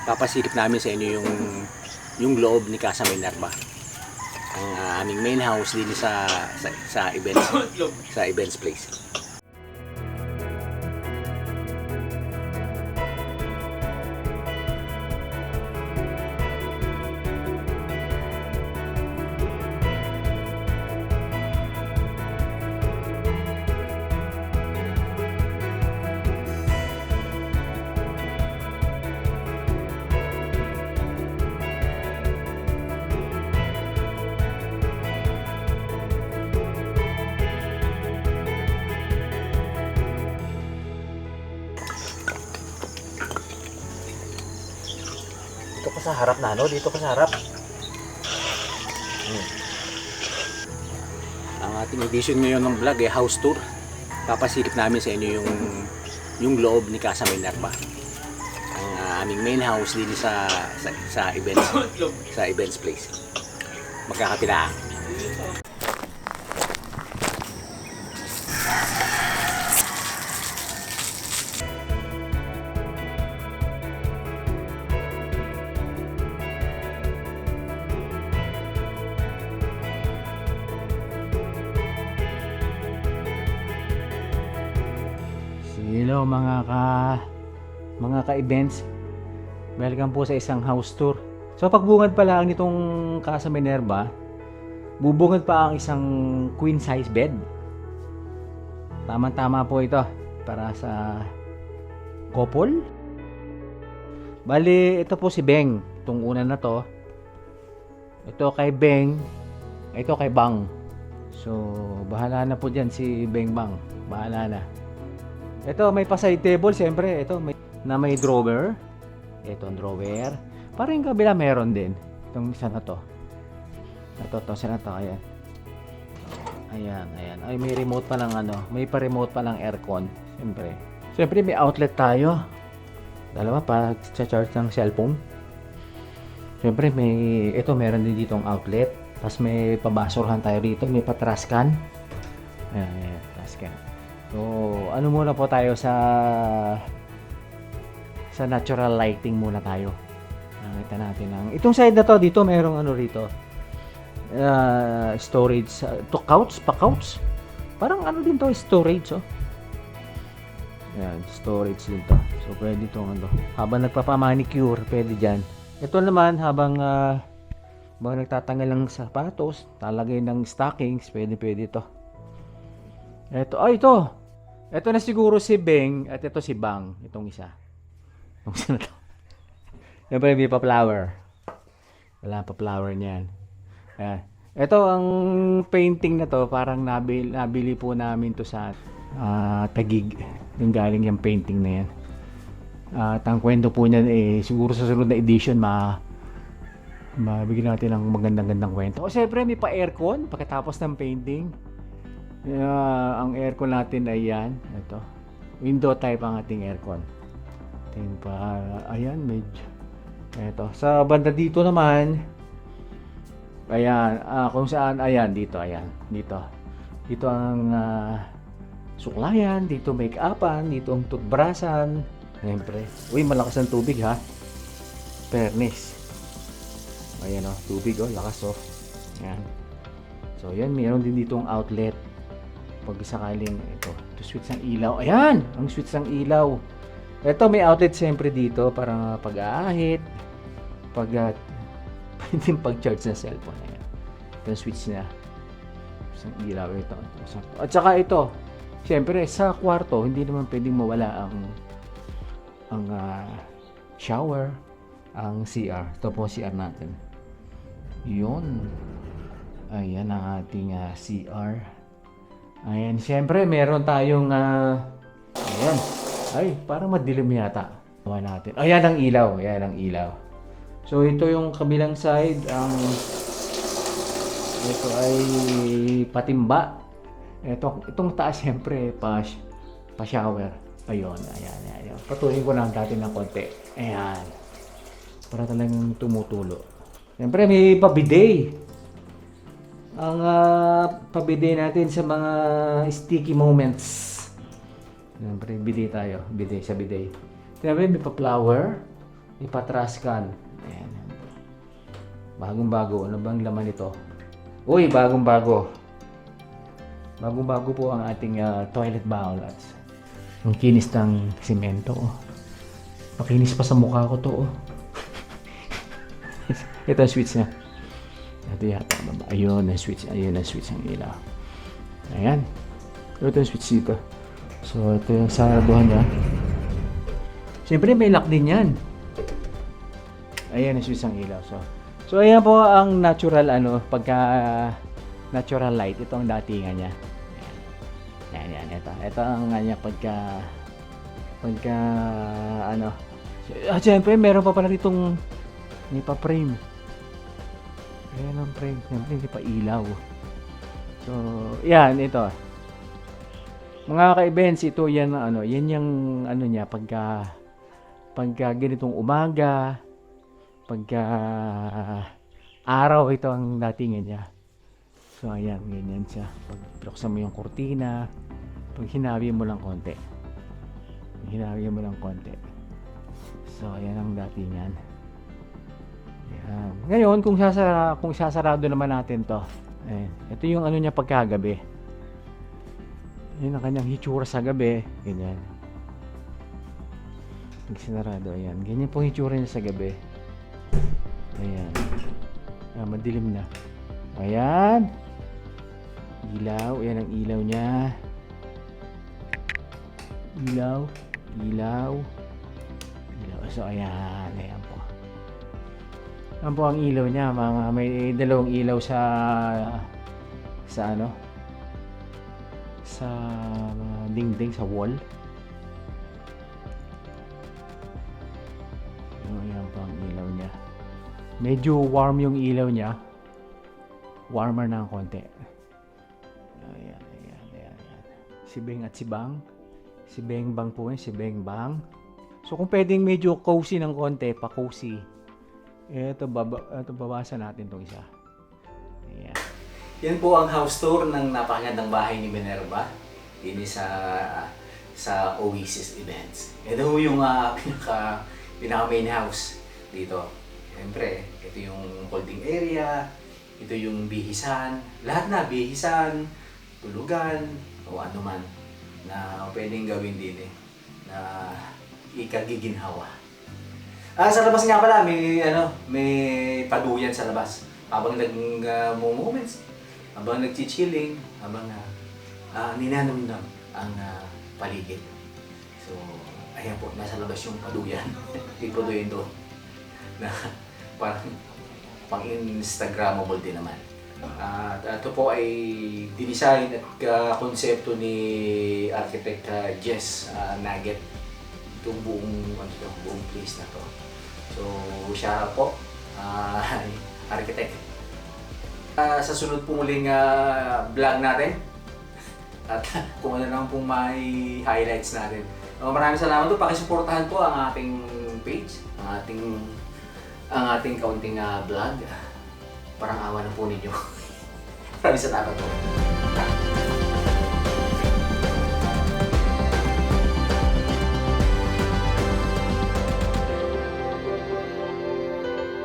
papasilip namin sa inyo yung loob ni Casa Minerva. Ang aming main house din sa events place. Dito ka sa harap na, no? Dito ka sa harap. Ang ating edition ngayon ng vlog ay house tour. Papasilip namin sa inyo yung loob ni Casa Minerva. Ang aming main house din sa events place. Magkakapilaan. Hello mga ka-events. Welcome po sa isang house tour. So pagbungad pa lang nitong Casa Minerva, bubungad pa ang isang queen size bed. Tama-tama po ito para sa couple. Bali, ito po si Beng. Itong una na to. Ito kay Beng. Ito kay Bang. So, bahala na po dyan si Beng Bang. Bahala na. Ito may pa-side table, siyempre. Ito may drawer. Ito ang drawer. Parang yung kabila meron din. Itong isa na to. Ito isa na to. Ayan. Ayan. Ay, may remote pa lang may pa-remote pa lang aircon. Siyempre may outlet tayo. Dalawa pa sa charge ng cellphone. Siyempre meron din ditong outlet. Tapos may pabasurhan tayo dito. May patraskan. Ayan. Traskan. So, ano muna po tayo sa natural lighting muna tayo. Nakita natin itong side na to, dito merong rito. Storage to couch. Parang din to, storage Yan, storage din to. So, pwede itong habang nagpapamanicure, pwede dyan. Ito naman, habang nagtatanggal ng sapatos, talagay ng stockings, pwede ito. Ito na siguro si Beng at ito si Bang. Itong isa. Itong isa na to. Siyempre may pa-flower. Wala pa-flower niyan. Ayan. Ito ang painting na to. Parang nabili po namin to sa Taguig. Yung galing yung painting na yan. At ang kwento po niyan siguro sa sunod na edition mabigyan natin ng magandang kwento. Siyempre may pa-aircon pagkatapos ng painting. Ang aircon natin ay yan. Ito. Window type ang ating aircon. Ayan, medyo. Ito. Sa banda dito naman, ayan, kung saan, ayan, dito, ayan. Dito ang suklayan, dito make-upan, dito ang toothbrushan. Siyempre. Uy, malakas ang tubig ha. Fairness. Ayan tubig lakas Ayan. So, yan, meron din dito ang outlet. Pag sakaling ito switch ng ilaw. Ayan! Ang switch ng ilaw. Ito may outlet siyempre dito para pag-aahit. Pwedeng pag-charge ng cellphone. Ayan. Ito yung switch niya. Isang ilaw ito. At saka ito. Siyempre sa kwarto, hindi naman pwedeng mawala ang shower, ang CR. Ito po CR natin. Yun. Ayan ang ating CR. Ayan, siyempre meron tayong ayan. Ay, parang madilim yata. Tawa natin. Ayan ang ilaw. So ito yung kabilang side, ito ay patimba. Itong taas siyempre pa shower. Ayun, ayan. Patuloy ko lang natin ng konti. Ayan. Para talagang tumutulo. Siyempre may pa-bidet. Ang pabidet natin sa mga sticky moments. Siyempre, bidet tayo. Bidet. Siyempre, may pa-flower. Ipatrascan. Ayan. Bagong-bago. Ano bang laman ito? Uy, bagong-bago. Bagong-bago po ang ating toilet bowl. At ang kinis ng simento. Makinis pa sa mukha ko to. Ito ang switch niya. Ito yata. Ayun ang switch. Ayun ang switch ng ilaw. Ayan. Ito yung switch dito. So, ito yung saraduhan niya. Siyempre, may lock din yan. Ayan yung switch ng ilaw. So ayan po ang natural, pagka natural light. Ito ang datingan niya. Ayan. Ito ang kanya pagka, siyempre, meron pa pala ditong, hindi pa frame. Ayan ang frame. Siyempre, hindi pa ilaw. So, yan, ito. Mga ka-events, ito yan yan yung niya pagka ganitong umaga, pagka araw, ito ang datingan niya. So, ayan, ganyan siya. Pag binuksan mo yung kurtina, pag hinawi mo lang konti. So, ayan ang datingan. Ayan. Ngayon, kung sasarado naman natin to, ayan, ito yung niya pagkagabi. Yun ang kanyang hitsura sa gabi. Ganyan. Pag sinarado, ayan. Ganyan po hitsura niya sa gabi. Ayan. Madilim na. Ayan. Ilaw. Ayan ang ilaw niya. Ilaw. So, ayan. Ayan po. Ayan po ang ilaw niya. May dalawang ilaw sa dingding, sa wall. Ayan po ang ilaw niya. Medyo warm yung ilaw niya. Warmer na ang konti. Ayan. Si Beng at si Bang. Si Beng Bang po yun. Si Beng Bang. So kung pwedeng medyo cozy ng konti, pa-cozy. Ito babasan natin itong isa. Ayan. Yan po ang house tour ng napakagandang bahay ni Minerva. Din sa Oasis Events. Ito yung pinaka main house dito. Siyempre, ito yung holding area, ito yung bihisan, lahat na, bihisan, tulugan, o ano man na pwedeng gawin din na ikagiginhawa. Sa labas nga pala, may paduyan sa labas. Habang nag-moments, habang nag-chilling, habang ninanamnam ang paligid. So, ayan po, nasa labas yung paduyan. Ipaduyan doon na parang pang-instagramable din naman. Ito po ay dinesign at konsepto ni Architect Jess Nugget. Itong buong place na to. So, siya po, architect. Sa sunod po muling vlog natin, at kung ano lang pong may highlights natin. Maraming salamat po. Pakisuportahan po ang ating page, ang ating kaunting vlog. Parang awa na po ninyo. Maraming salamat po.